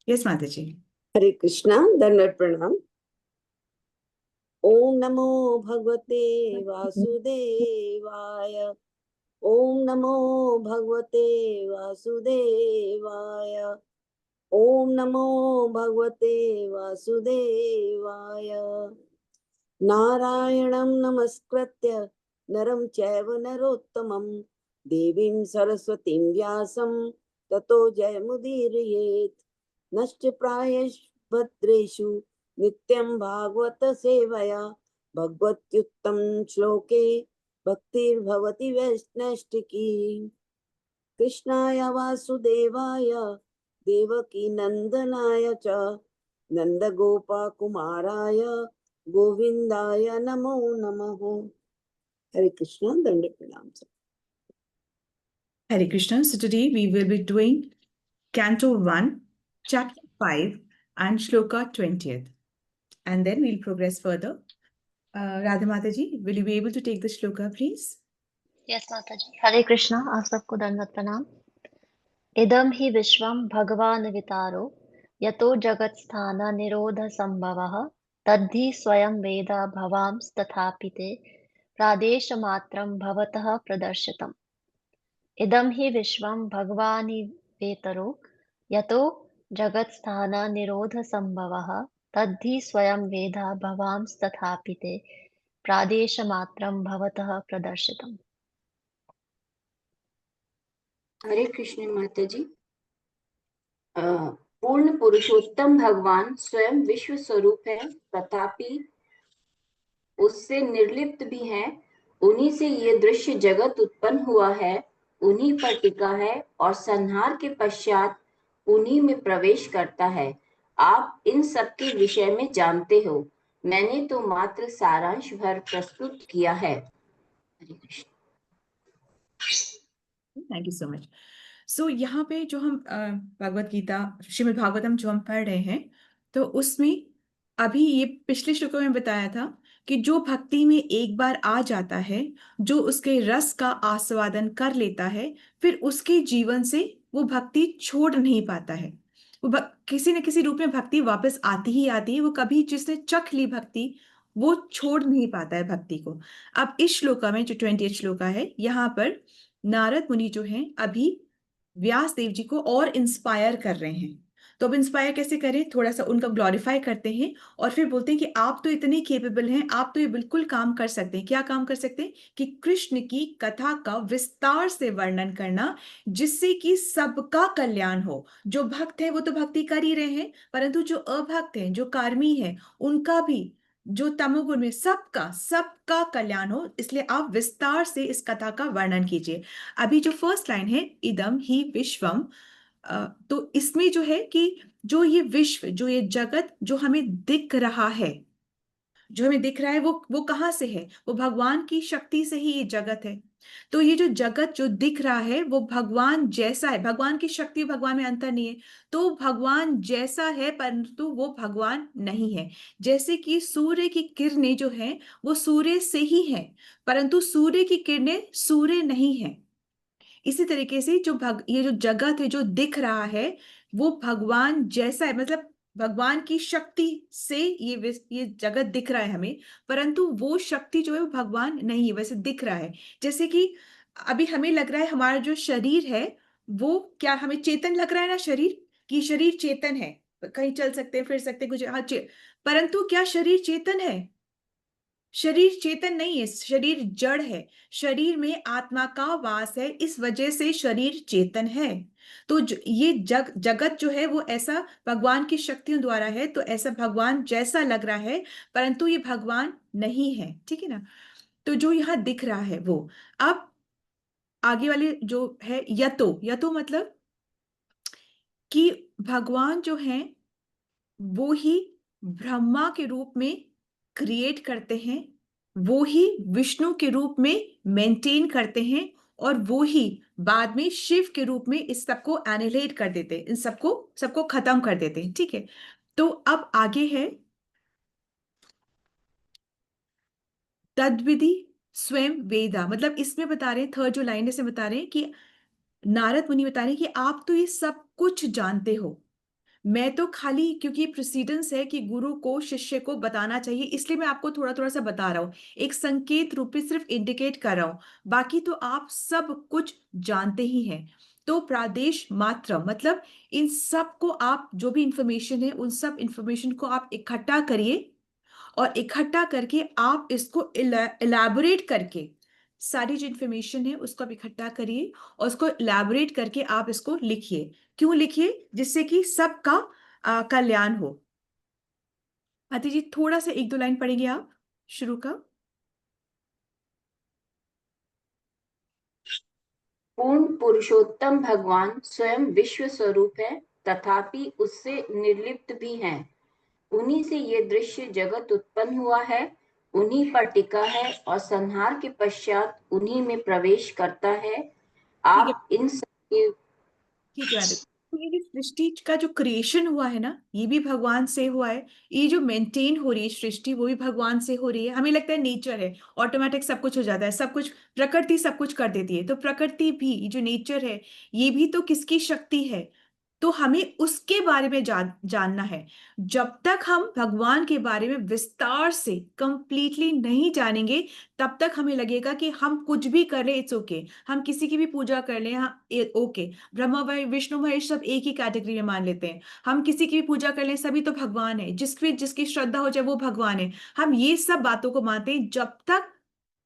Yes माता जी। हरे कृष्णा, दंडवत प्रणाम। ओम नमो भगवते वासुदेवाय। ओम नमो भगवते वासुदेवाय। ओम नमो भगवते वासुदेवाय। नारायणं नमस्कृत्य नरं चैव नरोत्तमं देवीं सरस्वतीं व्यासं ततो जयमुदीरयेत्। नश्च प्रायश्च नित्यं भागवत सेवया भगवत्युत्तम श्लोके भक्तिर्भवति वैष्णष्टिकी। कृष्णाय वासुदेवाय देवकी नंदनाय च नंदगोपाकुमाराय गोविंदाय नमो नमः। हरे कृष्णा, दंड प्रणाम। Hare Krishna. So today we will be doing Canto 1, Chapter 5 and Shloka 20th. And then we'll progress further. Radha Mata ji, will you be able to take the shloka, please? Yes माता जी। हरे कृष्णा, आप सबको दंडवत प्रणाम। इदं हि विश्वं भगवान् वितारो यतो जगत्स्थान निरोध संभवः तद्धि स्वयं वेद भवांस्तथापि ते प्रादेशमात्रं भवतः प्रदर्शितम्। इदं हि विश्वं भगवानिवेतरो यतो जगत्स्थान निरोध संभवः तद्धि स्वयं वेद भवांस्तथापि ते प्रादेशमात्रं भवतः प्रदर्शितम्। हरे कृष्ण माता जी। पूर्ण पुरुषोत्तम भगवान स्वयं विश्व स्वरूप है, तथापि उससे निर्लिप्त भी है। उन्हीं से ये दृश्य जगत उत्पन्न हुआ है, उन्हीं पर टिका है और संहार के पश्चात उन्हीं में प्रवेश करता है। आप इन सब के विषय में जानते हो, मैंने तो मात्र सारांश भर प्रस्तुत किया है। Hare Krishna. Thank you so much. So यहाँ पे जो हम भगवत गीता श्रीमद् भागवतम जो हम पढ़ रहे हैं, तो उसमें अभी ये पिछले श्लोकों में बताया था कि जो भक्ति में एक बार आ जाता है, जो उसके रस का आस्वादन कर लेता है, फिर उसके जीवन से वो भक्ति छोड़ नहीं पाता है। वो किसी न किसी रूप में भक्ति वापस आती ही आती है। वो कभी जिसने चख ली भक्ति, वो छोड़ नहीं पाता है भक्ति को। अब इस श्लोका में जो 20th श्लोका है, यहाँ पर नारद मुनि जो हैं अभी व्यास देव जी को और इंस्पायर कर रहे हैं। तो अब इंस्पायर कैसे करें, थोड़ा सा उनका ग्लोरीफाई करते हैं और फिर बोलते हैं कि आप तो इतने केपेबल हैं, आप तो ये बिल्कुल काम कर सकते हैं। क्या काम कर सकते हैं? कि कृष्ण की कथा का विस्तार से वर्णन करना, जिससे कि सबका कल्याण हो। जो भक्त है वो तो भक्ति कर ही रहे हैं, परंतु जो अभक्त हैं, जो कार्मी है, उनका भी, जो तमोगुण में, सबका सबका कल्याण हो। इसलिए आप विस्तार से इस कथा का वर्णन कीजिए। अभी जो फर्स्ट लाइन है, इदम ही विश्वम, तो इसमें जो है कि जो ये विश्व, जो ये जगत जो हमें दिख रहा है, जो हमें दिख रहा है, वो कहाँ से है? वो भगवान की शक्ति से ही ये जगत है। तो ये जो जगत जो दिख रहा है वो भगवान जैसा है। भगवान की शक्ति, भगवान में अंतर नहीं है। तो भगवान जैसा है, परंतु वो भगवान नहीं है। जैसे कि सूर्य की किरणें जो हैं वो सूर्य से ही हैं, परंतु सूर्य की किरणें सूर्य नहीं है। इसी तरीके से ये जो जगत है जो दिख रहा है, वो भगवान जैसा है। मतलब भगवान की शक्ति से ये जगत दिख रहा है हमें, परंतु वो शक्ति जो है वो भगवान नहीं है, वैसे दिख रहा है। जैसे कि अभी हमें लग रहा है हमारा जो शरीर है वो क्या हमें चेतन लग रहा है ना, शरीर की शरीर चेतन है, कहीं चल सकते हैं, फिर सकते हैं, कुछ, हाँ परंतु क्या शरीर चेतन है? शरीर चेतन नहीं है, शरीर जड़ है। शरीर में आत्मा का वास है, इस वजह से शरीर चेतन है। तो ये जगत जो है वो ऐसा भगवान की शक्तियों द्वारा है, तो ऐसा भगवान जैसा लग रहा है, परंतु ये भगवान नहीं है। ठीक है ना? तो जो यहाँ दिख रहा है वो, अब आगे वाले जो है, यतो, यतो मतलब कि भगवान जो है वो ही ब्रह्मा के रूप में क्रिएट करते हैं, वो ही विष्णु के रूप में मेंटेन करते हैं, और वो ही बाद में शिव के रूप में इस सबको एनिहिलेट कर देते हैं, इन सबको सबको खत्म कर देते हैं। ठीक है? तो अब आगे है तद्विधि स्वयं वेदा। मतलब इसमें बता रहे हैं, थर्ड जो लाइन से बता रहे हैं कि नारद मुनि बता रहे हैं कि आप तो ये सब कुछ जानते हो, मैं तो खाली क्योंकि प्रेसिडेंस है कि गुरु को शिष्य को बताना चाहिए, इसलिए मैं आपको थोड़ा थोड़ा सा बता रहा हूँ, एक संकेत रूप में सिर्फ इंडिकेट कर रहा हूँ। बाकी तो आप सब कुछ जानते ही हैं। तो प्रादेश मात्र मतलब इन सब को आप जो भी इंफॉर्मेशन है उन सब इंफॉर्मेशन को आप इकट्ठा करिए, और इकट्ठा करके आप इसको इलैबोरेट करके सारी जो इंफॉर्मेशन है उसको आप इकट्ठा करिए और उसको इलैबोरेट करके आप इसको लिखिए। क्यों लिखिए? जिससे कि सबका कल्याण हो। आती जी थोड़ा सा एक दो लाइन पढ़ेंगे आप शुरू का। पूर्ण पुरुषोत्तम भगवान स्वयं विश्व स्वरूप है, तथापि उससे निर्लिप्त भी हैं। उन्हीं से ये दृश्य जगत उत्पन्न हुआ है, उन्हीं पर टिका है और संहार के पश्चात उन्हीं में प्रवेश करता है। ठीक है, आप इन सब ठीक है। तो ये जो सृष्टि का जो क्रिएशन हुआ है ना, ये भी भगवान से हुआ है। ये जो मेंटेन हो रही है सृष्टि, वो भी भगवान से हो रही है। हमें लगता है नेचर है, ऑटोमेटिक सब कुछ हो जाता है, सब कुछ प्रकृति सब कुछ कर देती है। तो प्रकृति भी, ये जो नेचर है, ये भी तो किसकी शक्ति है? तो हमें उसके बारे में जानना है। जब तक हम भगवान के बारे में विस्तार से कंप्लीटली नहीं जानेंगे, तब तक हमें लगेगा कि हम कुछ भी कर ले इट्स ओके, हम किसी की भी पूजा कर ले, हाँ ओके। ब्रह्मा विष्णु महेश सब एक ही कैटेगरी में मान लेते हैं। हम किसी की भी पूजा कर लें, सभी तो भगवान है, जिसकी जिसकी श्रद्धा हो जाए वो भगवान है। हम ये सब बातों को मानते हैं जब तक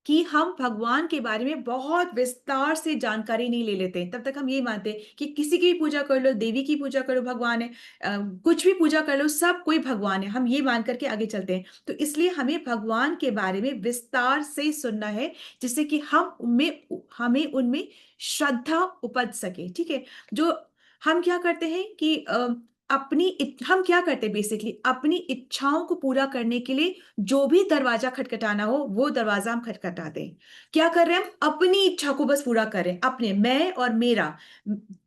कि हम भगवान के बारे में बहुत विस्तार से जानकारी नहीं ले लेते, तब तक हम ये मानते हैं कि किसी की भी पूजा कर लो, देवी की पूजा करो भगवान है, कुछ भी पूजा कर लो सब कोई भगवान है, हम ये मान करके आगे चलते हैं। तो इसलिए हमें भगवान के बारे में विस्तार से सुनना है, जिससे कि हमें उनमें श्रद्धा उपज सके। ठीक है। जो हम क्या करते हैं कि हम क्या करते हैं बेसिकली, अपनी इच्छाओं को पूरा करने के लिए जो भी दरवाजा खटखटाना हो वो दरवाजा हम खटखटाते हैं। क्या कर रहे हैं? हम अपनी इच्छा को बस पूरा कर रहे हैं, अपने मैं और मेरा।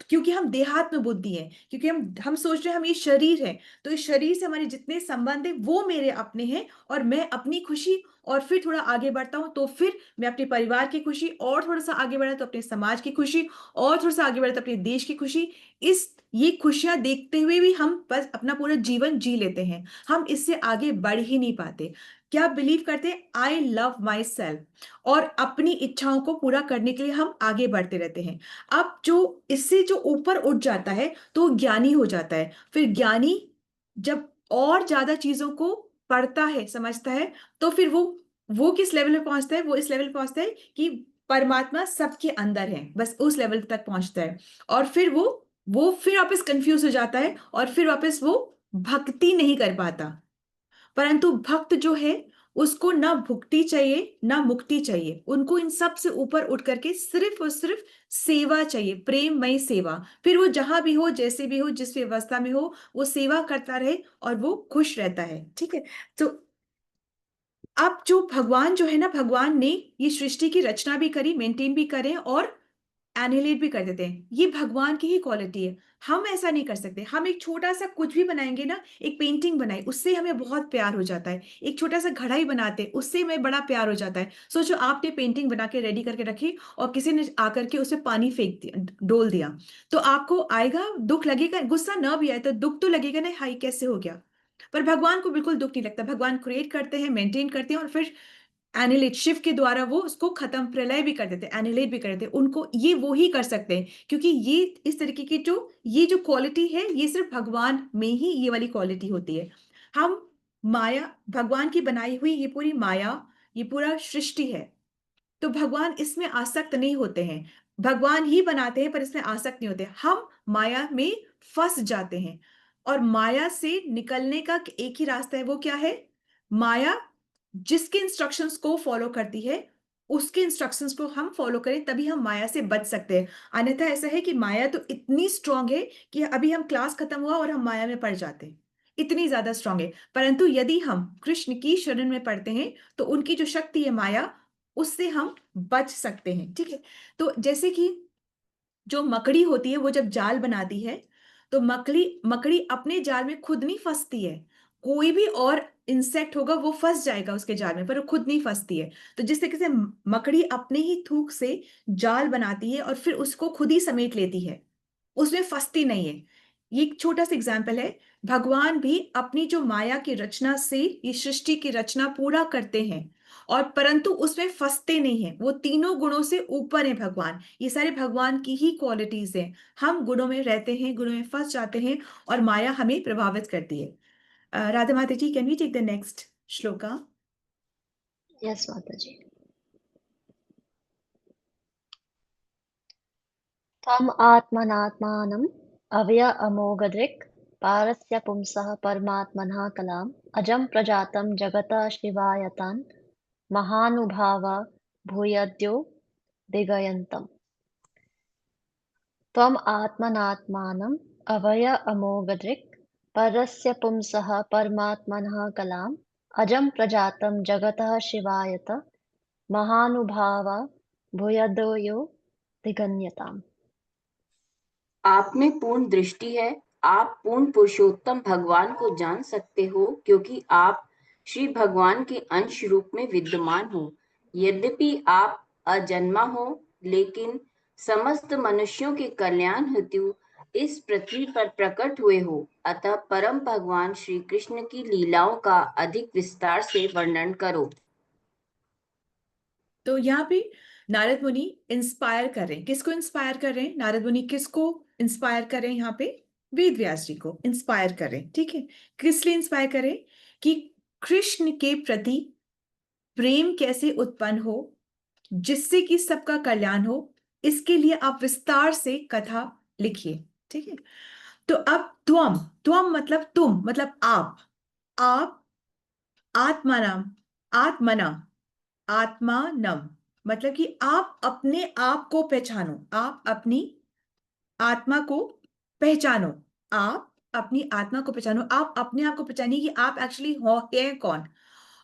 क्योंकि हम देहात्म बुद्धि है, क्योंकि हम सोच रहे हैं हम ये शरीर है, तो इस शरीर से हमारे जितने संबंध है वो मेरे अपने हैं, और मैं अपनी खुशी, और फिर थोड़ा आगे बढ़ता हूं तो फिर मैं अपने परिवार की खुशी, और थोड़ा सा आगे बढ़ा तो अपने समाज की खुशी, और थोड़ा सा आगे बढ़ा तो अपने देश की खुशी। इस ये खुशियां देखते हुए भी हम बस अपना पूरा जीवन जी लेते हैं, हम इससे आगे बढ़ ही नहीं पाते। क्या बिलीव करते हैं? आई लव माई सेल्फ, और अपनी इच्छाओं को पूरा करने के लिए हम आगे बढ़ते रहते हैं। अब जो इससे जो ऊपर उठ जाता है तो ज्ञानी हो जाता है। फिर ज्ञानी जब और ज्यादा चीजों को पढ़ता है, समझता है, तो फिर वो किस लेवल पे पहुंचता है? वो इस लेवल पे पहुंचता है कि परमात्मा सबके अंदर है, बस उस लेवल तक पहुंचता है। और फिर वो फिर वापस कंफ्यूज हो जाता है, और फिर वापस वो भक्ति नहीं कर पाता। परंतु भक्त जो है, उसको ना भुक्ति चाहिए ना मुक्ति चाहिए, उनको इन सब से ऊपर उठ करके सिर्फ और सिर्फ सेवा चाहिए, प्रेममय सेवा। फिर वो जहां भी हो, जैसे भी हो, जिस व्यवस्था में हो, वो सेवा करता रहे और वो खुश रहता है। ठीक है। तो अब जो भगवान जो है ना, भगवान ने ये सृष्टि की रचना भी करी, मेंटेन भी करे और एनिलेट भी कर देते हैं। ये भगवान की ही क्वालिटी है। हम ऐसा नहीं कर सकते। हम एक छोटा सा कुछ भी बनाएंगे ना, एक पेंटिंग बनाई, उससे हमें बहुत प्यार हो जाता है। एक छोटा सा घड़ा ही बनाते हैं, उससे हमें बड़ा प्यार हो जाता है। सोचो आपने पेंटिंग बना के रेडी करके रखी, और किसी ने आकर के उसमें पानी फेंक दिया, डोल दिया, तो आपको आएगा दुख लगेगा, गुस्सा ना भी आए तो दुख तो लगेगा ना, हाई कैसे हो गया। पर भगवान को बिल्कुल दुख नहीं लगता। भगवान क्रिएट करते हैं, मेंटेन करते हैं, और फिर एनिलेट, शिव के द्वारा वो उसको खत्म, प्रलय भी कर देते हैं, एनिलेट भी कर देते हैं। उनको ये वो ही कर सकते हैं, क्योंकि ये इस तरीके की ये जो क्वालिटी है, ये सिर्फ भगवान में ही ये वाली क्वालिटी होती है। हम माया, भगवान की बनाई हुई ये पूरी माया, ये पूरा सृष्टि है, तो भगवान इसमें आसक्त नहीं होते हैं। भगवान ही बनाते हैं पर इसमें आसक्त नहीं होते। हम माया में फंस जाते हैं, और माया से निकलने का एक ही रास्ता है। वो क्या है? माया जिसके इंस्ट्रक्शंस को फॉलो करती है, उसके इंस्ट्रक्शंस को हम फॉलो करें, तभी हम माया से बच सकते हैं। अन्यथा ऐसा है कि माया तो इतनी स्ट्रांग है कि अभी हम क्लास खत्म हुआ और हम माया में पड़ जाते हैं, इतनी ज्यादा स्ट्रांग है। परंतु यदि हम कृष्ण की शरण में पड़ते हैं, तो उनकी जो शक्ति है माया, उससे हम बच सकते हैं। ठीक है। तो जैसे कि जो मकड़ी होती है, वो जब जाल बनाती है, तो मकड़ी मकड़ी अपने जाल में खुद नहीं फंसती है। कोई भी और इंसेक्ट होगा वो फंस जाएगा उसके जाल में, पर वो खुद नहीं फंसती है। तो जिस तरीके से मकड़ी अपने ही थूक से जाल बनाती है और फिर उसको खुद ही समेट लेती है, उसमें फंसती नहीं है। ये एक छोटा सा एग्जाम्पल है। भगवान भी अपनी जो माया की रचना से ये सृष्टि की रचना पूरा करते हैं, और परंतु उसमें फंसते नहीं हैं। वो तीनों गुणों से ऊपर है भगवान। ये सारे भगवान की ही क्वालिटीज हैं। हम गुणों में रहते हैं, गुणों में फंस जाते हैं, और माया हमें प्रभावित करती है। राधा माता जी, can we take the next shloka? Yes माता जी। त्वम् आत्मनात्मानम् अव्यय अमोघदृक् पारस्य पुंसः परमात्मनः कलाम् अजं प्रजातं जगतः शिवायतान् महानुभाव भूयद्यो दिगयन्तम्। त्वम् आत्मनात्मानम् अव्यय अमोघदृक् परस्य पुंसः परमात्मनः कलाम् अजं प्रजातं जगतः शिवायत महानुभाव भूयद्यो दिगण्यताम्। आप में पूर्ण दृष्टि है, आप पूर्ण पुरुषोत्तम भगवान को जान सकते हो क्योंकि आप श्री भगवान के अंश रूप में विद्यमान हो। यद्यपि आप अजन्मा हो, लेकिन समस्त मनुष्यों के कल्याण हेतु इस पृथ्वी पर प्रकट हुए हो। अतः परम भगवान श्री कृष्ण की लीलाओं का अधिक विस्तार से वर्णन करो। तो यहाँ पे नारद मुनि इंस्पायर कर रहे हैं। किसको इंस्पायर कर रहे हैं? नारद मुनि किसको इंस्पायर कर रहे हैं? यहाँ पे वेद व्यास जी को इंस्पायर कर रहे हैं। ठीक है, किस लिए इंस्पायर कर रहे हैं? कि कृष्ण के प्रति प्रेम कैसे उत्पन्न हो, जिससे कि सबका कल्याण हो। इसके लिए आप विस्तार से कथा लिखिए। ठीक है, तो अब त्वम, त्वम मतलब तुम, मतलब आप आत्मानम, आत्मना, आत्मानम मतलब कि आप अपने आप को पहचानो, आप अपनी आत्मा को पहचानो, आप अपनी आत्मा को पहचानो, आप अपने आप को पहचानिए कि आप एक्चुअली हो है कौन।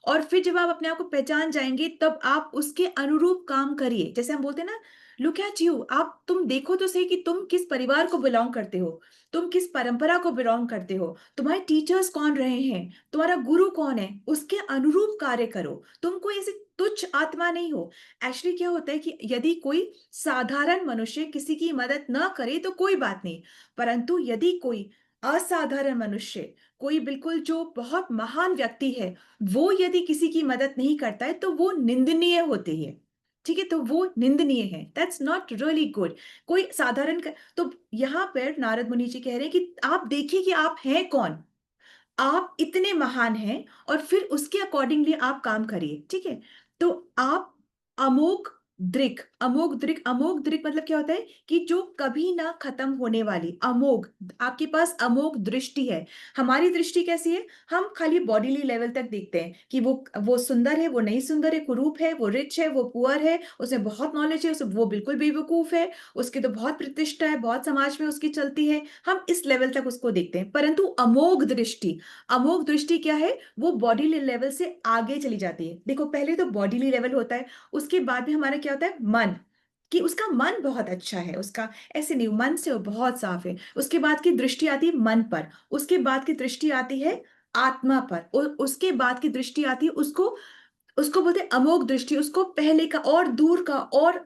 और फिर जब आप अपने आप को पहचान जाएंगे, तब आप उसके अनुरूप काम करिए। जैसे हम बोलते हैं ना, लुक एट यू, आप तुम देखो तो सही कि तुम किस परिवार को बिलोंग करते हो, तुम किस परंपरा को बिलोंग करते हो, तुम्हारे टीचर्स कौन रहे हैं, तुम्हारा गुरु कौन है, उसके अनुरूप कार्य करो। तुम कोई ऐसे तुच्छ आत्मा नहीं हो। एक्चुअली क्या होता है कि यदि कोई साधारण मनुष्य किसी की मदद न करे तो कोई बात नहीं, परंतु यदि कोई असाधारण मनुष्य, कोई बिल्कुल जो बहुत महान व्यक्ति है, वो यदि किसी की मदद नहीं करता है, तो वो निंदनीय होती है। ठीक है, तो वो निंदनीय है, दैट्स नॉट रियली गुड। कोई तो यहाँ पर नारद मुनि जी कह रहे हैं कि आप देखिए कि आप हैं कौन, आप इतने महान हैं, और फिर उसके अकॉर्डिंगली आप काम करिए। ठीक है, तो आप अमोघ दृक, अमोघ दृक, अमोघ दृक मतलब क्या होता है कि जो कभी ना खत्म होने वाली, अमोघ, आपके पास अमोघ दृष्टि है। हमारी दृष्टि कैसी है? हम खाली बॉडीली लेवल तक देखते हैं कि वो सुंदर है, वो नहीं सुंदर है, कुरूप है, वो रिच है, वो पुअर है, उसमें बहुत नॉलेज है, वो बिल्कुल बेवकूफ है, उसकी तो बहुत प्रतिष्ठा है, बहुत समाज में उसकी चलती है। हम इस लेवल तक उसको देखते हैं, परंतु अमोघ दृष्टि, अमोघ दृष्टि क्या है? वो बॉडी लेवल से आगे चली जाती है। देखो, पहले तो बॉडीली लेवल होता है, उसके बाद में हमारा क्या होता है? मन, कि उसका मन बहुत अच्छा है, उसका ऐसे नहीं, मन से वो बहुत साफ है। उसके बाद की दृष्टि आती है मन पर, उसके बाद की दृष्टि आती है आत्मा पर, और उसके बाद की दृष्टि आती है उसको, उसको बोलते हैं अमोघ दृष्टि। उसको पहले का और दूर का और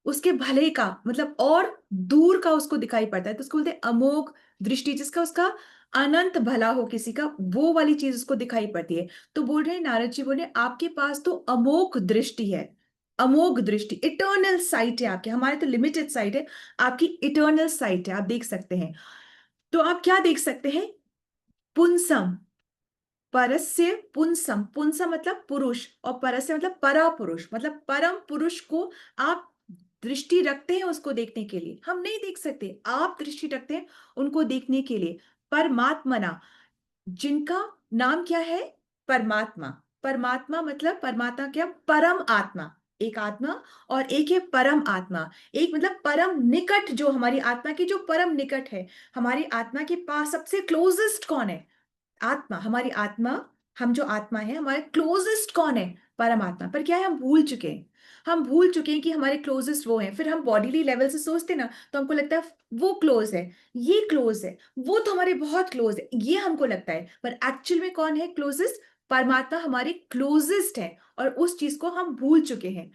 उसके भले का, मतलब और दूर का उसको दिखाई पड़ता है, तो उसको बोलते हैं अमोघ दृष्टि। जिसका उसका अनंत भला हो किसी का, वो वाली चीज उसको दिखाई पड़ती है। तो बोल रहे हैं नारद जी, बोल रहे हैं आपके पास तो अमोघ दृष्टि है, अमोघ दृष्टि, इटर्नल साइट है आपके। हमारे तो लिमिटेड साइट है, आपकी इटर्नल साइट है, आप देख सकते हैं। तो आप क्या देख सकते हैं? पुंसम, परस्य पुंसम, पुंसम मतलब पुरुष, और परस्य मतलब परा पुरुष, मतलब परम पुरुष को आप दृष्टि रखते हैं उसको देखने के लिए। हम नहीं देख सकते, आप दृष्टि रखते हैं उनको देखने के लिए। परमात्मना, जिनका नाम क्या है? परमात्मा। परमात्मा मतलब परमात्मा क्या? परम आत्मा, एक आत्मा और एक है परम आत्मा। एक मतलब परम निकट, जो हमारी आत्मा की जो परम निकट है, हमारी आत्मा के पास सबसे क्लोजेस्ट कौन है? आत्मा। हमारी आत्मा, हम जो आत्मा है, हमारे क्लोजेस्ट कौन है? परमात्मा। पर क्या है, हम भूल चुके हैं, हम भूल चुके हैं कि हमारे क्लोजेस्ट वो हैं। फिर हम बॉडीली लेवल से सोचते ना, तो हमको लगता है वो क्लोज है, ये क्लोज है, वो तो हमारे बहुत क्लोज है, ये हमको लगता है। पर एक्चुअल में कौन है क्लोजेस्ट? परमात्मा हमारे क्लोजेस्ट है, और उस चीज को हम भूल चुके हैं,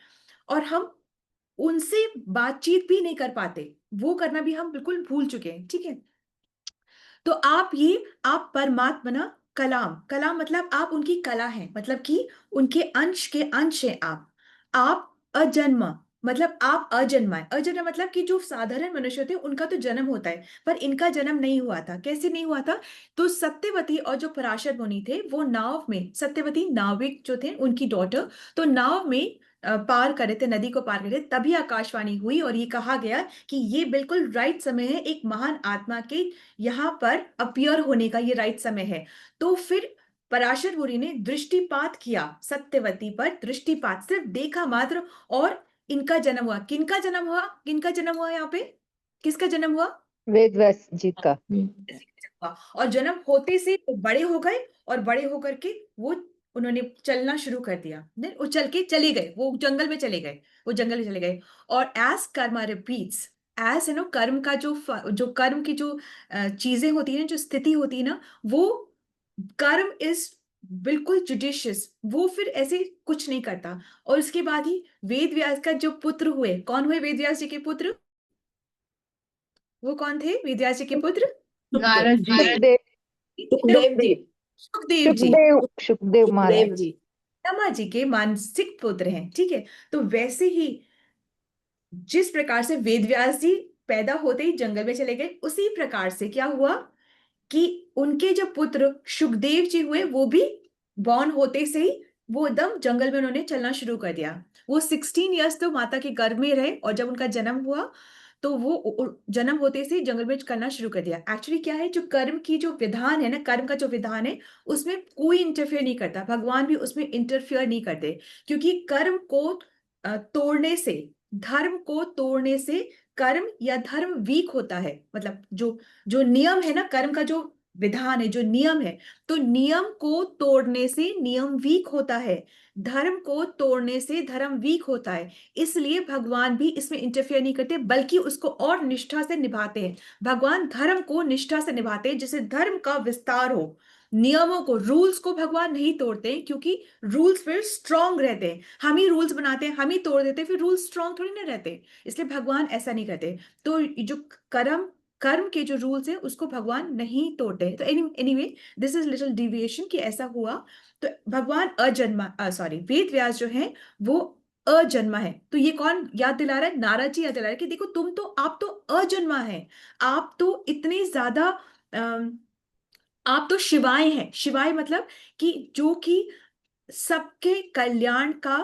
और हम उनसे बातचीत भी नहीं कर पाते, वो करना भी हम बिल्कुल भूल चुके हैं। ठीक है, तो आप परमात्मना कलाम, कलाम मतलब आप उनकी कला हैं, मतलब कि उनके अंश के अंश हैं आप अजन्मा मतलब आप अजन्मा है। अजन्मा मतलब कि जो साधारण मनुष्य होते हैं उनका तो जन्म होता है, पर इनका जन्म नहीं हुआ था। कैसे नहीं हुआ था? तो सत्यवती और जो पराशर मुनि थे वो नाव में, सत्यवती नाविक जो थे उनकी डॉटर, तो नाव में पार करे थे, नदी को पार करे थे, तभी आकाशवाणी हुई और ये कहा गया कि ये बिल्कुल राइट समय है एक महान आत्मा के यहाँ पर अपीयर होने का, ये राइट समय है। तो फिर पराशर मुनि ने दृष्टिपात किया सत्यवती पर, दृष्टिपात सिर्फ देखा मात्र, और इनका जन्म हुआ। किनका जन्म हुआ? किनका जन्म हुआ यहाँ पे? किसका जन्म हुआ? वेद व्यास जी का। इसी का जन्म हुआ। और जन्म होते से वो बड़े हो गए, और बड़े होकर के वो उन्होंने चलना शुरू कर दिया। नहीं, वो चल के चले गए, वो जंगल में चले गए, वो जंगल में चले गए। और एज कर्मा रिपीट्स, एज है ना, कर्म का जो कर्म की जो चीजें होती है ना, जो स्थिति होती है ना, वो कर्म इज बिल्कुल जुडिशियस, वो फिर ऐसे कुछ नहीं करता। और उसके बाद ही वेद व्यास का जो पुत्र हुए, कौन हुए वेद व्यास जी के पुत्र? वो कौन थे वेद व्यास जी के पुत्र? सुखदेव सुखदेव सुखदेव जी सुखदेव जी, सुखदेव महाराज। सुखदेव जी ब्रह्मा जी के मानसिक पुत्र हैं, ठीक है। तो वैसे ही जिस प्रकार से वेद व्यास जी पैदा होते ही जंगल में चले गए, उसी प्रकार से क्या हुआ कि उनके जो पुत्र सुखदेव जी हुए, वो भी बॉर्न होते से ही वो एकदम जंगल में उन्होंने चलना शुरू कर दिया। वो 16 ईयर्स तो माता के गर्भ में रहे, और जब उनका जन्म हुआ तो वो जन्म होते से ही जंगल में करना शुरू कर दिया। एक्चुअली क्या है, जो कर्म की जो विधान है ना, कर्म का जो विधान है, उसमें कोई इंटरफेयर नहीं करता, भगवान भी उसमें इंटरफेयर नहीं करते। क्योंकि कर्म को तोड़ने से, धर्म को तोड़ने से कर्म या धर्म वीक होता है। मतलब जो जो नियम है ना, कर्म का जो विधान है, जो नियम है, तो नियम को तोड़ने से नियम वीक होता है, धर्म को तोड़ने से धर्म वीक होता है। इसलिए भगवान भी इसमें इंटरफेयर नहीं करते, बल्कि उसको और निष्ठा से निभाते हैं। भगवान धर्म को निष्ठा से निभाते हैं, जिससे धर्म का विस्तार हो। नियमों को, रूल्स को भगवान नहीं तोड़ते हैं, क्योंकि रूल्स फिर स्ट्रांग रहते हैं। हम ही रूल्स बनाते हैं, हम ही तोड़ देते हैं, फिर रूल्स स्ट्रांग थोड़ी ना रहते। इसलिए भगवान ऐसा नहीं करते। तो जो कर्म कर्म के जो रूल्स हैं उसको भगवान नहीं तोड़ते। तो anyway this is little deviation कि ऐसा हुआ। तो भगवान अजन्मा, सॉरी, वेद व्यास जो है वो अजन्मा है। तो ये कौन याद दिला रहा है? नारद जी याद दिला रहा है कि देखो, आप तो अजन्मा है, आप तो इतने ज्यादा आप तो शिवाय हैं। शिवाय मतलब कि जो कि सबके कल्याण का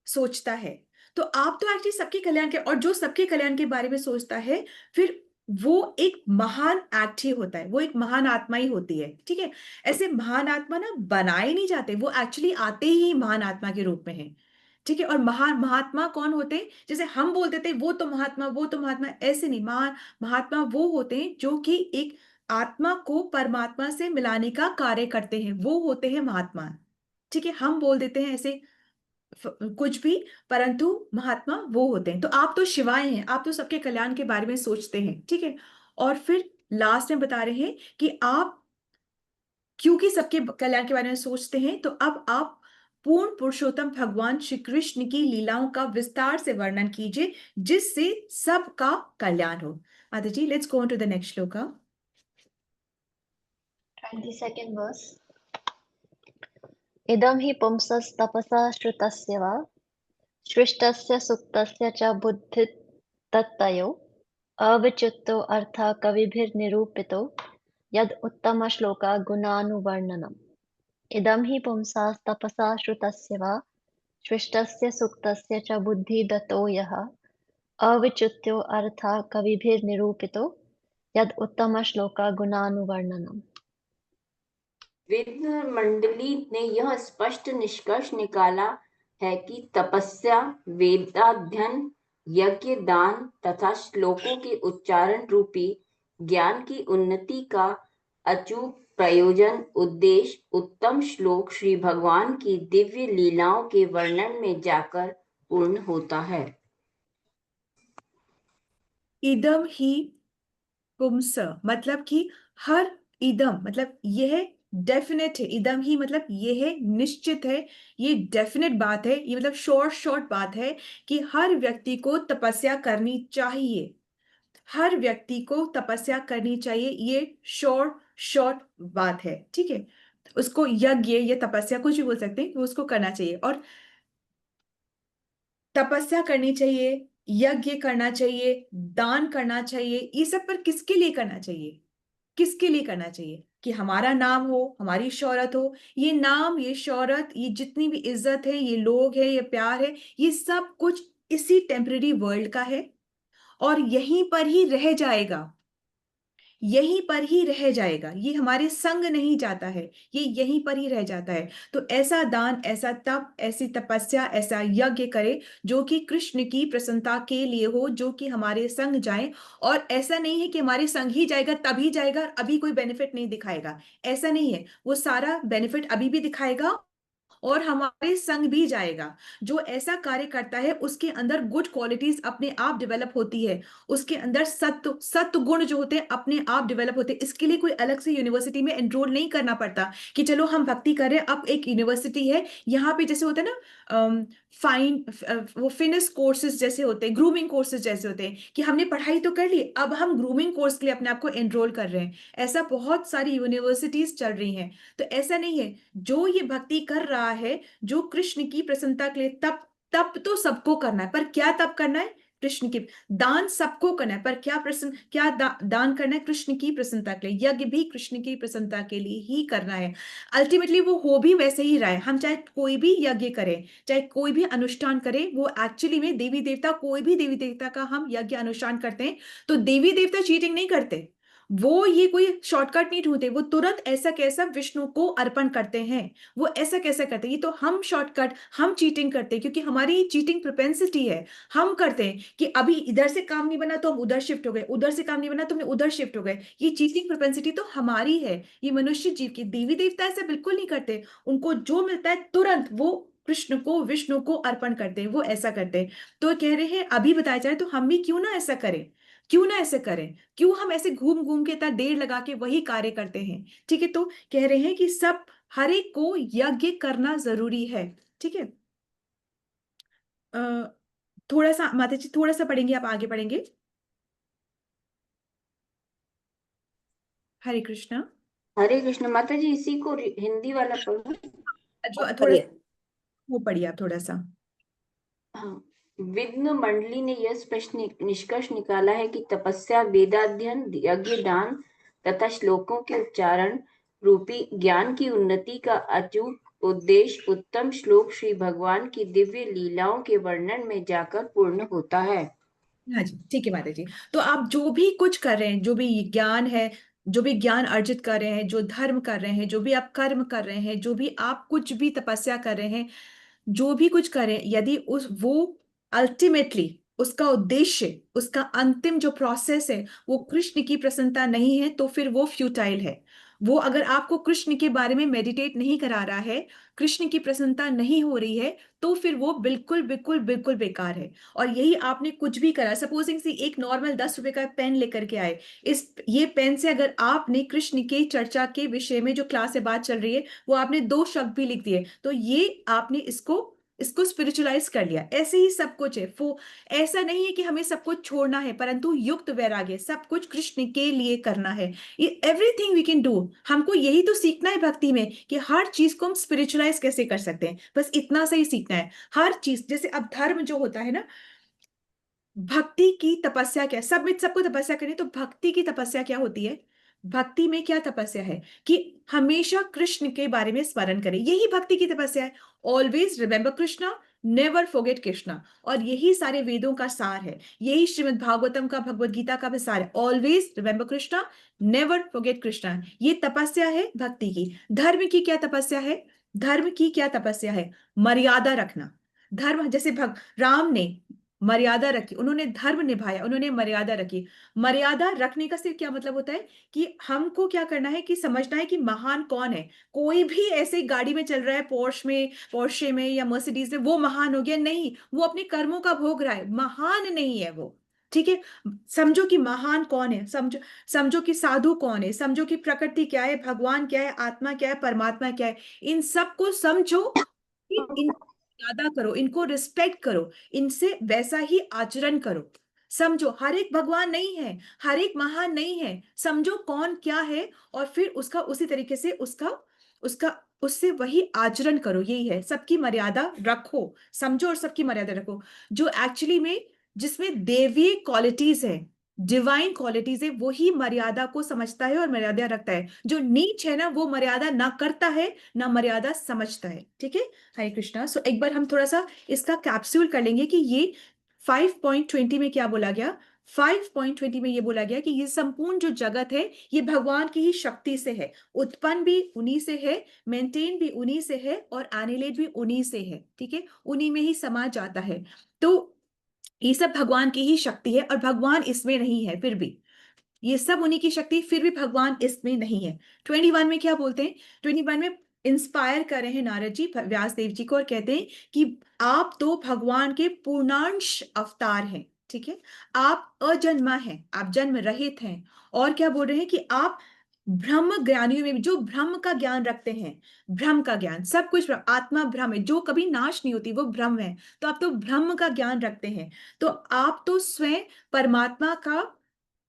सोचता है। तो आप तो एक्चुअली सबके कल्याण के, और जो सबके कल्याण के बारे में सोचता है, फिर वो एक महान एक्ट ही होता है, वो एक महान आत्मा ही होती है, ठीक है। ऐसे महान आत्मा ना बनाए नहीं जाते, वो एक्चुअली आते ही महान आत्मा के रूप में है, ठीक है। और महान महात्मा कौन होते हैं? जैसे हम बोलते थे वो तो महात्मा, वो तो महात्मा, ऐसे नहीं। महान महात्मा वो होते हैं जो कि एक आत्मा को परमात्मा से मिलाने का कार्य करते हैं, वो होते हैं महात्मा, ठीक है। हम बोल देते हैं ऐसे कुछ भी, परंतु महात्मा वो होते हैं। तो आप तो शिवाय हैं, आप तो सबके कल्याण के बारे में सोचते हैं, ठीक है। और फिर लास्ट में बता रहे हैं कि आप क्योंकि सबके कल्याण के बारे में सोचते हैं, तो अब आप पूर्ण पुरुषोत्तम भगवान श्री कृष्ण की लीलाओं का विस्तार से वर्णन कीजिए, जिससे सबका कल्याण हो। माता जी, let's go on to the next shloka. 22nd verse. इदं हि पुंसस्तपसा श्रुतस्य वा सृष्टस्य सुप्तस्य च बुद्धितत्तयो अविच्युतो अर्थः कविभिर्निरूपितो यद् उत्तमश्लोका गुणानुवर्णनम्। इदं हि पुंसास्तपसा श्रुतस्य वा सृष्टस्य सुप्तस्य च बुद्धिदत्तो यः अविच्युतो अर्थः कविभिर्निरूपितो यद् उत्तमश्लोका गुणानुवर्णनम्। विद्ध मंडली ने यह स्पष्ट निष्कर्ष निकाला है कि तपस्या, वेदाध्ययन, यज्ञ, दान तथा श्लोकों के उच्चारण रूपी ज्ञान की उन्नति का अचूक प्रयोजन उद्देश्य उत्तम श्लोक श्री भगवान की दिव्य लीलाओं के वर्णन में जाकर पूर्ण होता है। इदम ही पुंस मतलब कि हर, इदम मतलब यह डेफिनेट है, इदम ही मतलब यह निश्चित है, ये डेफिनेट बात है, ये मतलब शॉर्ट बात है कि हर व्यक्ति को तपस्या करनी चाहिए, हर व्यक्ति को तपस्या करनी चाहिए। ये शॉर्ट बात है, ठीक है। उसको यज्ञ या तपस्या कुछ भी बोल सकते हैं, वो उसको करना चाहिए। और तपस्या करनी चाहिए, यज्ञ करना चाहिए, दान करना चाहिए, ये सब पर किसके लिए करना चाहिए? किसके लिए करना चाहिए? कि हमारा नाम हो, हमारी शोहरत हो। ये नाम, ये शोहरत, ये जितनी भी इज्जत है, ये लोग है, ये प्यार है, ये सब कुछ इसी टेम्पररी वर्ल्ड का है और यहीं पर ही रह जाएगा। यहीं पर ही रह जाएगा, ये हमारे संग नहीं जाता है, ये यहीं पर ही रह जाता है। तो ऐसा दान, ऐसा तप, ऐसी तपस्या, ऐसा यज्ञ करे जो कि कृष्ण की प्रसन्नता के लिए हो, जो कि हमारे संग जाए। और ऐसा नहीं है कि हमारे संग ही जाएगा तभी जाएगा और अभी कोई बेनिफिट नहीं दिखाएगा, ऐसा नहीं है। वो सारा बेनिफिट अभी भी दिखाएगा और हमारे संग भी जाएगा। जो ऐसा कार्य करता है उसके अंदर गुड क्वालिटीज अपने आप डेवलप होती है, उसके अंदर सत्व गुण जो होते हैं अपने आप डेवलप होते हैं। इसके लिए कोई अलग से यूनिवर्सिटी में एनरोल नहीं करना पड़ता कि चलो हम भक्ति कर रहे हैं, अब एक यूनिवर्सिटी है यहाँ पे, जैसे होता है ना फाइन, वो फिनिश कोर्सेज जैसे होते हैं, ग्रूमिंग कोर्सेज जैसे होते हैं कि हमने पढ़ाई तो कर ली, अब हम ग्रूमिंग कोर्स के लिए अपने आप को एनरोल कर रहे हैं। ऐसा बहुत सारी यूनिवर्सिटीज चल रही हैं। तो ऐसा नहीं है, जो ये भक्ति कर रहा है, जो कृष्ण की प्रसन्नता के लिए, तप, तप तो सबको करना है, पर क्या तप करना है? कृष्ण की। दान सबको करना है, पर क्या दान करना है? कृष्ण की प्रसन्नता के लिए। यज्ञ भी कृष्ण की प्रसन्नता के लिए ही करना है। अल्टीमेटली वो हो भी वैसे ही रहा है। हम चाहे कोई भी यज्ञ करें, चाहे कोई भी अनुष्ठान करें, वो एक्चुअली में देवी देवता, कोई भी देवी देवता का हम यज्ञ अनुष्ठान करते हैं तो देवी देवता चीटिंग नहीं करते। वो ये कोई शॉर्टकट नहीं ढूंढते, वो तुरंत ऐसा कैसा विष्णु को अर्पण करते हैं। वो ऐसा कैसा करते हैं? ये तो हम शॉर्टकट, हम चीटिंग करते हैं क्योंकि हमारी चीटिंग प्रोपेंसिटी है। हम करते हैं कि अभी इधर से काम नहीं बना तो हम उधर शिफ्ट हो गए, उधर से काम नहीं बना तो हम उधर शिफ्ट हो गए। ये चीटिंग प्रोपेंसिटी तो हमारी है, ये मनुष्य जीव की। देवी देवता ऐसा बिल्कुल नहीं करते। उनको जो मिलता है तुरंत वो कृष्ण को, विष्णु को अर्पण करते हैं, वो ऐसा करते हैं। तो कह रहे हैं अभी बताया जा रहा है, तो हम भी क्यों ना ऐसा करें, क्यों ना ऐसे करें? क्यों हम ऐसे घूम घूम के इतना देर लगा के वही कार्य करते हैं? ठीक है, तो कह रहे हैं कि सब, हर एक को यज्ञ करना जरूरी है। ठीक है। अ, थोड़ा सा माता जी, थोड़ा सा पढ़ेंगे, आप आगे पढ़ेंगे। हरे कृष्णा। हरे कृष्ण। माता जी इसी को हिंदी वाला पढ़ो। जो आप थोड़ा, पढ़िए। वो पढ़िए आप थोड़ा सा। हाँ। विघ्न मंडली ने यह स्पष्ट निष्कर्ष निकाला है कि तपस्या, वेदाध्ययन, यज्ञ, दान तथा श्लोकों के उच्चारण रूपी ज्ञान की उन्नति का अचूक उद्देश्य उत्तम श्लोक श्री भगवान की दिव्य लीलाओं के वर्णन में जाकर पूर्ण होता है। हाँ जी, ठीक है माता जी। तो आप जो भी कुछ कर रहे हैं, जो भी ज्ञान है, जो भी ज्ञान अर्जित कर रहे हैं, जो धर्म कर रहे हैं, जो भी आप कर्म कर रहे हैं, जो भी आप कुछ भी तपस्या कर रहे हैं, जो भी कुछ करें, यदि उस वो अल्टीमेटली उसका उद्देश्य, उसका अंतिम जो प्रोसेस है वो कृष्ण की प्रसन्नता नहीं है, तो फिर वो फ्यूटाइल है। वो अगर आपको कृष्ण के बारे में मेडिटेट नहीं करा रहा है, कृष्ण की प्रसन्नता नहीं हो रही है, तो फिर वो बिल्कुल बिल्कुल बिल्कुल बेकार है। और यही आपने कुछ भी करा, सपोजिंग से एक नॉर्मल 10 रुपए का पेन लेकर के आए, इस ये पेन से अगर आपने कृष्ण के चर्चा के विषय में जो क्लास से बात चल रही है वो आपने 2 शब्द भी लिख दिए, तो ये आपने इसको इसको स्पिरिचुअलाइज कर लिया। ऐसे ही सब कुछ है। वो ऐसा नहीं है कि हमें सब कुछ छोड़ना है, परंतु युक्त वैराग्य, सब कुछ कृष्ण के लिए करना है। ये एवरीथिंग वी कैन डू। हमको यही तो सीखना है भक्ति में कि हर चीज को हम स्पिरिचुअलाइज कैसे कर सकते हैं, बस इतना सा ही सीखना है। हर चीज, जैसे अब धर्म जो होता है ना, भक्ति की तपस्या क्या है? सब में सबको तपस्या करें, तो भक्ति की तपस्या क्या होती है? भक्ति में क्या तपस्या है? कि हमेशा कृष्ण के बारे में स्मरण करें, यही भक्ति की तपस्या है। Always remember Krishna, never forget Krishna. और यही सारे वेदों का सार है, यही श्रीमद् भागवतम का, भगवत गीता का भी सार है। Always remember Krishna, never forget Krishna. ये तपस्या है भक्ति की। धर्म की क्या तपस्या है? धर्म की क्या तपस्या है? मर्यादा रखना। धर्म, जैसे राम ने मर्यादा रखी, उन्होंने धर्म निभाया, उन्होंने मर्यादा रखी। मर्यादा रखने का सिर्फ क्या मतलब होता है? कि हमको क्या करना है कि समझना है कि महान कौन है। कोई भी ऐसे गाड़ी में चल रहा है, पोर्शे में या मर्सिडीज में, वो महान हो गया? नहीं, वो अपने कर्मों का भोग रहा है, महान नहीं है वो। ठीक है। समझो कि महान कौन है, समझो, समझो कि साधु कौन है, समझो कि प्रकृति क्या है, भगवान क्या है, आत्मा क्या है, परमात्मा क्या है। इन सबको समझो, इन यादा करो, इनको रिस्पेक्ट करो, इनसे वैसा ही आचरण करो। समझो हर एक भगवान नहीं है, हर एक महान नहीं है, समझो कौन क्या है, और फिर उसका उसी तरीके से उसका उसका उससे वही आचरण करो। यही है, सबकी मर्यादा रखो, समझो और सबकी मर्यादा रखो। जो एक्चुअली में जिसमें देवीय क्वालिटीज है, डिवाइन क्वालिटीज है, वही मर्यादा को समझता है और मर्यादा रखता है। जो नीच है ना, वो मर्यादा ना करता है ना मर्यादा समझता है। ठीक है, हरे कृष्णा। सो एक बार हम थोड़ा सा इसका कैप्सूल कर लेंगे कि ये 5.20 में क्या बोला गया। 5.20 में ये बोला गया कि ये संपूर्ण जो जगत है ये भगवान की ही शक्ति से है, उत्पन्न भी उन्हीं से है, मेंटेन भी उन्हीं से है, और एनिलेट भी उन्हीं से है। ठीक है, उन्हीं में ही समा जाता है। तो ये सब भगवान की ही शक्ति है, और भगवान इसमें नहीं है। फिर भी ये सब उन्हीं की शक्ति, फिर भी भगवान इसमें नहीं है। 21 में क्या बोलते हैं, 21 में इंस्पायर कर रहे हैं नारद जी व्यास देव जी को, और कहते हैं कि आप तो भगवान के पूर्णांश अवतार हैं। ठीक है, आप अजन्मा हैं, आप जन्म रहित हैं। और क्या बोल रहे हैं कि आप ब्रह्म ज्ञानियों में भी, जो ब्रह्म का ज्ञान रखते हैं, ब्रह्म का ज्ञान, सब कुछ आत्मा ब्रह्म है, जो कभी नाश नहीं होती, वो ब्रह्म है। तो आप तो ब्रह्म का ज्ञान रखते हैं, तो आप तो स्वयं परमात्मा का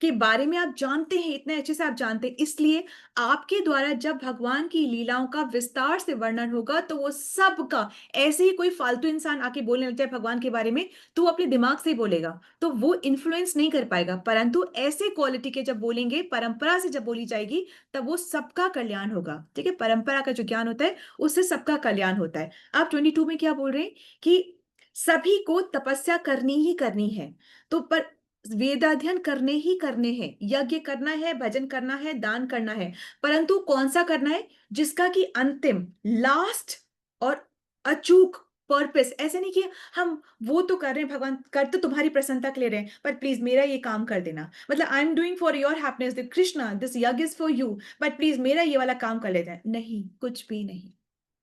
के बारे में आप जानते हैं, इतने अच्छे से आप जानते हैं। इसलिए आपके द्वारा जब भगवान की लीलाओं का विस्तार से वर्णन होगा, तो वो सबका, ऐसे ही कोई फालतू इंसान आके बोलने लग जाए भगवान के बारे में, तो वो अपने दिमाग से ही बोलेगा, तो वो इन्फ्लुएंस नहीं कर पाएगा। परंतु ऐसे क्वालिटी के जब बोलेंगे, परंपरा से जब बोली जाएगी, तब वो सबका कल्याण होगा। ठीक है, परंपरा का जो ज्ञान होता है उससे सबका कल्याण होता है। आप 22 में क्या बोल रहे हैं कि सभी को तपस्या करनी ही करनी है, तो पर वेदाध्ययन करने ही करने हैं, यज्ञ करना है, भजन करना है, दान करना है, परंतु कौन सा करना है, जिसका कि अंतिम, लास्ट और अचूक पर्पस। ऐसे नहीं कि हम वो तो कर रहे हैं भगवान, कर तो तुम्हारी प्रसन्नता के लिए रहे हैं, पर प्लीज मेरा ये काम कर देना, मतलब I am doing for your happiness, Krishna this yajna is for you, but please मेरा ये वाला काम कर लेते हैं। नहीं, कुछ भी नहीं,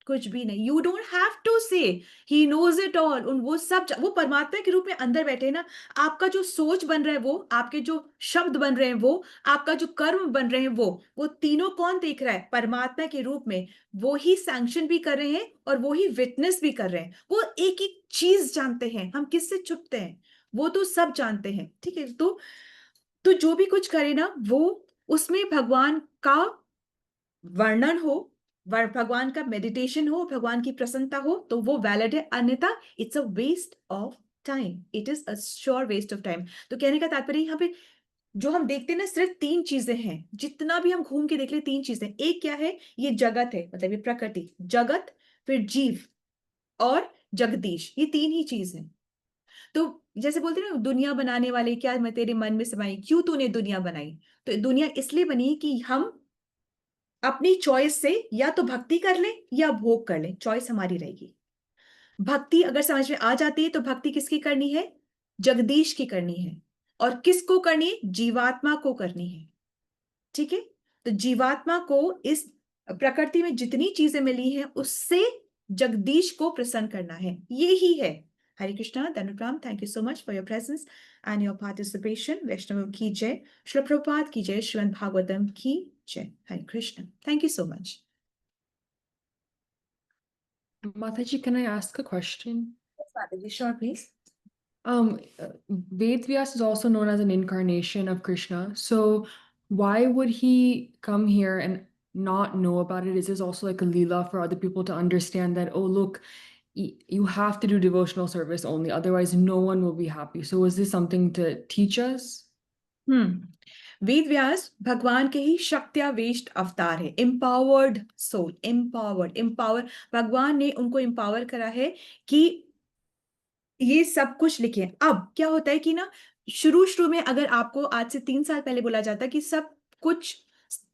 कुछ भी नहीं। यू डोंट हैव टू से, ही नोज इट ऑल। उन वो सब, वो परमात्मा के रूप में अंदर बैठे हैं ना। आपका जो सोच बन रहा है, वो आपके जो शब्द बन रहे हैं, वो आपका जो कर्म बन रहे हैं, वो तीनों कौन देख रहा है, परमात्मा के रूप में। वो ही सैंक्शन भी कर रहे हैं और वो ही विटनेस भी कर रहे हैं। वो एक एक चीज जानते हैं, हम किससे छुपते हैं, वो तो सब जानते हैं। ठीक है, तो जो भी कुछ करे ना, वो उसमें भगवान का वर्णन हो, भगवान का मेडिटेशन हो, भगवान की प्रसन्नता हो, तो वो वैलिड है। अन्यथा it's a waste of time, it is a sure waste of time. तो कहने का तात्पर्य यहाँ पे जो हम देखते हैं ना, सिर्फ तीन चीजें हैं, जितना भी हम घूम के देख ले, तीन चीजें। एक क्या है, ये जगत है, मतलब ये प्रकृति, जगत, फिर जीव और जगदीश, ये तीन ही चीज हैं। तो जैसे बोलते हैं ना, दुनिया बनाने वाले, क्या मैं तेरे मन में समाई, क्यों तूने दुनिया बनाई। तो दुनिया इसलिए बनी कि हम अपनी चॉइस से या तो भक्ति कर ले या भोग कर ले, चॉइस हमारी रहेगी। भक्ति अगर समझ में आ जाती है, तो भक्ति किसकी करनी है, जगदीश की करनी है। और किसको करनी है, जीवात्मा को करनी है। ठीक है, तो जीवात्मा को इस प्रकृति में जितनी चीजें मिली हैं, उससे जगदीश को प्रसन्न करना है, ये ही है। हरे कृष्णा, धनुप्राम, thank you so much for your presence and your participation. वैष्णव की जय, श्री प्रभुपाद की जय, श्रीमद् भागवतम की जय। Hare Krishna, thank you so much. Mataji, can I ask a question? Sure, please. Ved Vyas is also known as an incarnation of Krishna. So why would he come here and not know about it? Is this also like a leela for other people to understand that, oh, look, you have to do devotional service only, otherwise no one will be happy. So is this something to teach us? Ved Vyas भगवान के ही शक्त्यावेष्ट अवतार है, empowered soul, empower भगवान ने उनको empower करा है कि ये सब कुछ लिखे। अब क्या होता है कि ना, शुरू में अगर आपको आज से 3 साल पहले बोला जाता कि सब कुछ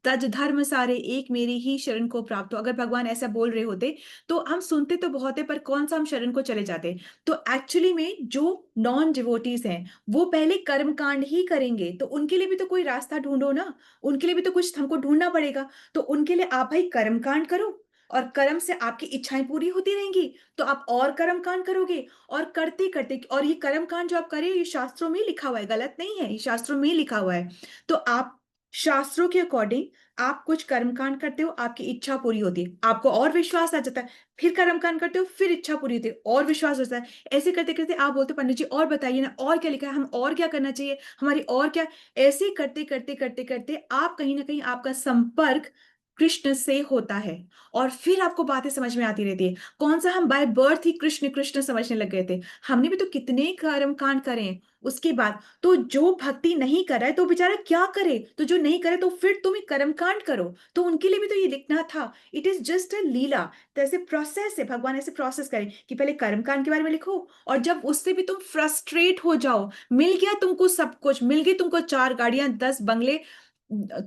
तज धर्म सारे एक मेरी ही शरण को प्राप्त हो, अगर भगवान ऐसा बोल रहे होते, तो हम सुनते तो बहुत है, पर कौन सा हम शरण को चले जाते। तो एक्चुअली में जो नॉन डिवोटीज हैं, वो पहले कर्म कांड ही करेंगे, तो उनके लिए भी तो कोई रास्ता ढूंढो ना, उनके लिए भी तो कुछ हमको ढूंढना पड़ेगा। तो उनके लिए आप भाई कर्म कांड करो, और कर्म से आपकी इच्छाएं पूरी होती रहेंगी, तो आप और कर्म कांड करोगे, और करते करते, और ये कर्म कांड जो आप करें, ये शास्त्रों में लिखा हुआ है, गलत नहीं है, ये शास्त्रों में लिखा हुआ है। तो आप शास्त्रों के अकॉर्डिंग आप कुछ कर्मकांड करते हो, आपकी इच्छा पूरी होती है, आपको और विश्वास आ जाता है, फिर कर्मकांड करते हो, फिर इच्छा पूरी होती है, और विश्वास होता है। ऐसे करते करते आप बोलते हो पंडित जी और बताइए ना, और क्या लिखा है, हम और क्या करना चाहिए, हमारी और क्या। ऐसे करते करते करते करते आप कहीं ना कहीं आपका संपर्क कृष्ण से होता है, और फिर आपको बातें समझ में आती रहती है। कौन सा हम बाय बर्थ ही कृष्ण कृष्ण समझने लग गए थे, हमने भी तो कितने कर्म कांड करे हैं उसके बाद। तो जो भक्ति नहीं कर रहा है तो बेचारा क्या करे, तो जो नहीं करे तो फिर तुम कर्मकांड करो, तो उनके लिए भी तो ये लिखना था। इट इज जस्ट अ लीला। तो ऐसे प्रोसेस है, भगवान ऐसे प्रोसेस करें कि पहले कर्मकांड के बारे में लिखो, और जब उससे भी तुम फ्रस्ट्रेट हो जाओ, मिल गया तुमको सब कुछ, मिल गई तुमको 4 गाड़ियां 10 बंगले,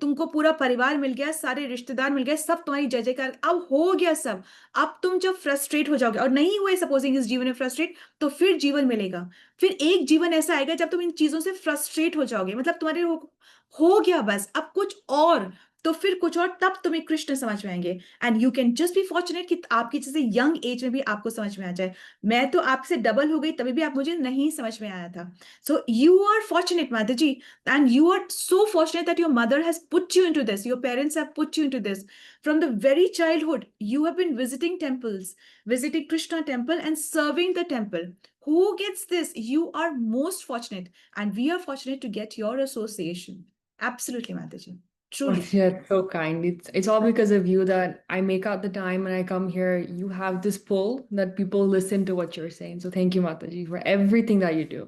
तुमको पूरा परिवार मिल गया, सारे रिश्तेदार मिल गए, सब तुम्हारी जय जयकार, अब हो गया सब। अब तुम जब फ्रस्ट्रेट हो जाओगे और नहीं हुए सपोजिंग इस जीवन में फ्रस्ट्रेट, तो फिर जीवन मिलेगा। फिर एक जीवन ऐसा आएगा जब तुम इन चीजों से फ्रस्ट्रेट हो जाओगे, मतलब तुम्हारे हो गया बस, अब कुछ और, तो फिर कुछ और, तब तुम्हें कृष्ण समझ में आएंगे। And you can just be fortunate कि आपकी जैसे यंग एज में भी आपको समझ में आ जाए। मैं तो आपसे डबल हो गई तभी भी आप मुझे नहीं समझ में आया था। सो यू आर फॉर्चुनेट माता जी, and you are so fortunate that your mother has put you into this, your parents have put you into this. From the very childhood you have been visiting temples, visiting Krishna temple and serving the temple. Who gets this? You are most fortunate, and we are fortunate to get your association. Absolutely, Mataji. Oh, Truly. yeah, so kind. It's all because of you that I make out the time and I come here. You have this pull that people listen to what you're saying. So thank you, Mataji, for everything that you do.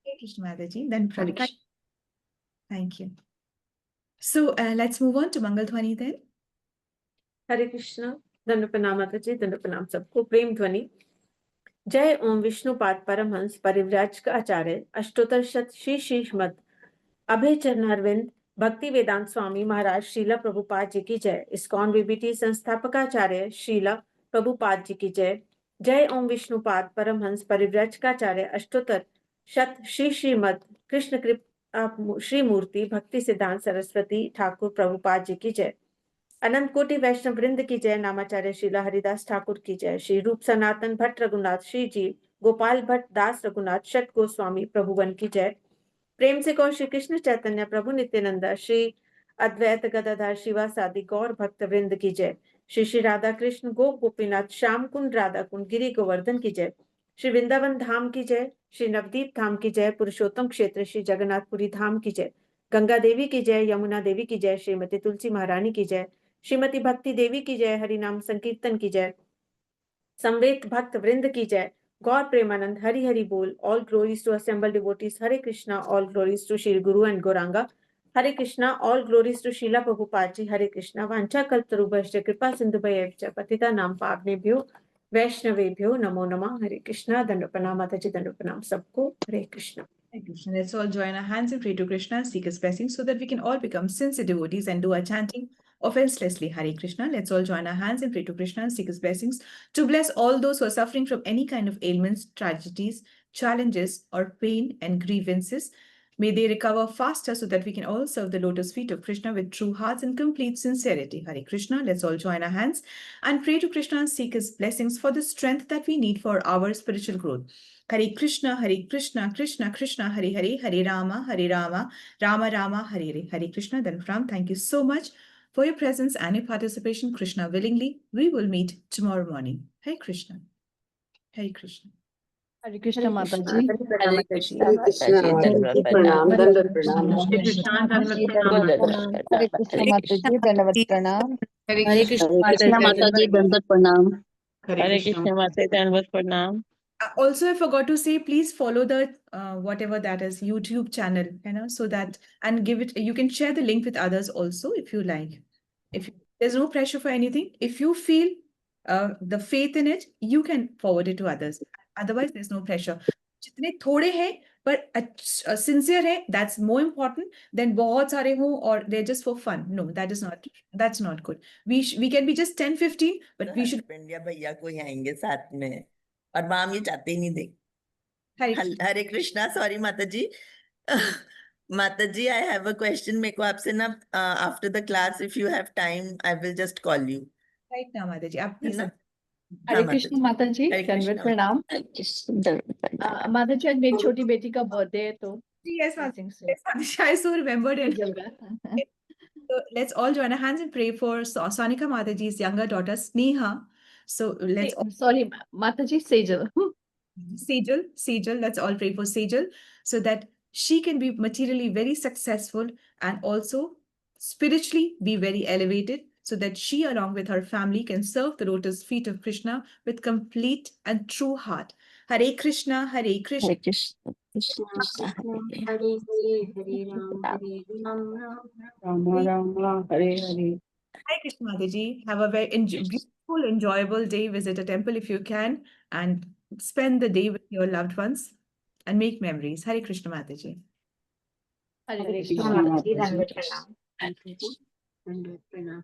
Hare Krishna, Mataji. Then Hare Krishna. thank you. So let's move on to Mangal Dhwani then. हरे कृष्ण। दंड प्रणाम माता जी, दंड प्रणाम सबको। प्रेम ध्वनि। जय ओम विष्णुपाद परमहंस परिव्राजक आचार्य अष्टोत्तर शत श्री श्रीमद अभय चरणारविंद भक्ति वेदांत स्वामी महाराज श्रीला प्रभुपाद जी की जय। इस्कॉन बीबीटी संस्थापकाचार्य श्रीला प्रभुपाद जी की जय। जय ओम विष्णुपाद परमहंस परिव्राजकाचार्य अष्टोत्तर शत श्री श्रीमद कृष्ण कृपा श्री मूर्ति भक्ति सिद्धांत सरस्वती ठाकुर प्रभुपाद जी की जय। अनंत कोटि वैष्णव वृंद की जय। नामाचार्य श्रीला हरिदास ठाकुर की जय। श्री रूप सनातन भट्ट रघुनाथ श्री जी गोपाल भट्ट दास रघुनाथ शत गोस्वामी प्रभुवन की जय। प्रेम से कहो श्री कृष्ण चैतन्य प्रभु नित्यानंद श्री अद्वैत गदाधर शिवासादि गौर भक्त वृंद की जय। श्री श्री राधा कृष्ण गोप गोपीनाथ श्याम कुंड राधा कुंड गिरी गोवर्धन की जय। श्री वृंदावन धाम की जय। श्री नवदीप धाम की जय। पुरुषोत्तम क्षेत्र श्री जगन्नाथपुरी धाम की जय। गंगा देवी की जय। यमुना देवी की जय। श्रीमती तुलसी महारानी की जय। श्रीमती भक्ति देवी की जय। हरिनाम संकीर्तन की जय। संवेद भक्त वृंद की जय। गौर प्रेमानंद हरि हरि बोल। All glories to assemble devotees. Hare Krishna. All glories to Shri guru and Gauranga. Hare Krishna. All glories to Srila Prabhupada ji. Hare Krishna. वांछा कल्पतरुभ्यश्च कृपा सिंधुभ्यश्च पतितानां पावनेभ्यो वैष्णवेभ्यो नमो नमः। हरे कृष्णा। दंड प्रणाम माता जी, दंड प्रणाम सबको। हरे Krishna. Hare Krishna. Let's all join our hands and pray to Krishna and seek his blessings so that we can all become sincere devotees and do our chanting offenselessly. Hare Krishna. Let's all join our hands and pray to Krishna and seek his blessings to bless all those who are suffering from any kind of ailments, tragedies, challenges, or pain and grievances. May they recover faster so that we can all serve the lotus feet of Krishna with true hearts and complete sincerity. Hare Krishna. Let's all join our hands and pray to Krishna and seek his blessings for the strength that we need for our spiritual growth. Hare Krishna, Krishna Krishna, Hare Hare, Hare Rama, Rama Rama, Hare Hare. Hare Krishna. Then Ram, thank you so much for your presence and your participation. Krishna willingly, we will meet tomorrow morning. Hare Krishna. Hare Krishna. हरे कृष्ण माता जी। दंड प्रणाम माता जी। हरे कृष्ण दंडवत प्रणाम, प्रणाम। दंडवत प्रणाम। हरे कृष्णा। दंड दंडवत प्रणाम। प्रणाम। हरे कृष्ण माता जी, दंडवत प्रणाम। हरे कृष्ण माता जी, दंडवत प्रणाम। हरे कृष्ण माता जी, दंडवत प्रणाम। Also, I forgot to say, please follow the whatever that is YouTube channel, so that, and give it. You can share the link with others also if you like. If there's no pressure for anything, if you feel the faith in it, you can forward it to others. Otherwise, there's no pressure. जितने थोड़े हैं पर sincere है, that's more important than बहुत सारे हो और they're just for fun. No, that's not good. We can be just 10-15, but we should. Husband या भैया कोई आएंगे साथ में, और माम ये चाहते ही नहीं देख। Hare हरे कृष्णा। सॉरी माता जी। माता जी, आई हैव अ क्वेश्चन। मेरे को आपसे ना after the class, if you have time, I will just call you. right now, माता जी, आप है please. ना? हरे कृष्ण माता जी, हरे दंडवत कृष्णा। प्रणाम। दंडवत प्रणाम। माता जी, आज मेरी छोटी बेटी का बर्थडे है तो Yes, blessings Yes, I so remembered it. जल्द। So So let's all join our hands and pray for Sonika Mataji's younger daughter, Sneha. So let's all Sorry, Mataji, Sejal. Sejal, let's all pray for Sejal so that she can be materially very successful and also spiritually be very elevated so that she along with her family can serve the lotus feet of Krishna with complete and true heart. Hare Krishna, Hare Krishna. Hare Krishna, Krishna Krishna, Hare Hare. Hare Ram, Rama Rama, Hare Hare. Hi, Krishna Mataji. Have a very beautiful, enjoyable day. Visit a temple if you can and spend the day with your loved ones and make memories. Hare Krishna Mataji. Hare Hare Krishna Krishna Mataji, Mataji. Dandavat Pranam. Dandavat Pranam.